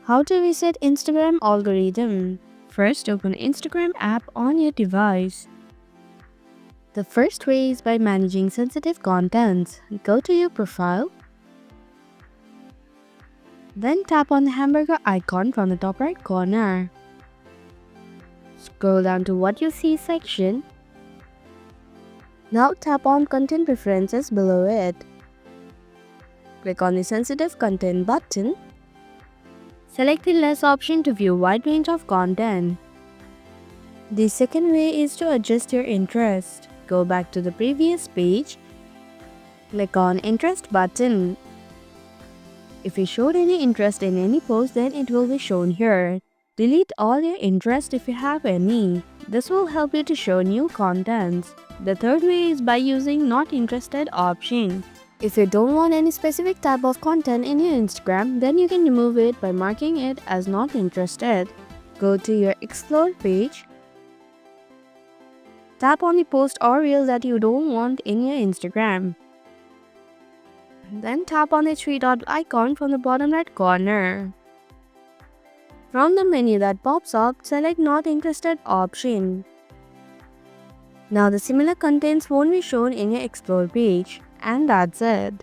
How to reset Instagram algorithm? First, open Instagram app on your device. The first way is by managing sensitive contents. Go to your profile. Then tap on the hamburger icon from the top right corner. Scroll down to what you see section. Now tap on content preferences below it. Click on the sensitive content button. Select the less option to view wide range of content. The second way is to adjust your interest. Go back to the previous page. Click on interest button. If you showed any interest in any post, then it will be shown here. Delete all your interest if you have any. This will help you to show new contents. The third way is by using not interested option. If you don't want any specific type of content in your Instagram, then you can remove it by marking it as not interested. Go to your explore page. Tap on the post or reel that you don't want in your Instagram. Then tap on the three dot icon from the bottom right corner. From the menu that pops up, select not interested option. Now the similar contents won't be shown in your explore page. And that's it.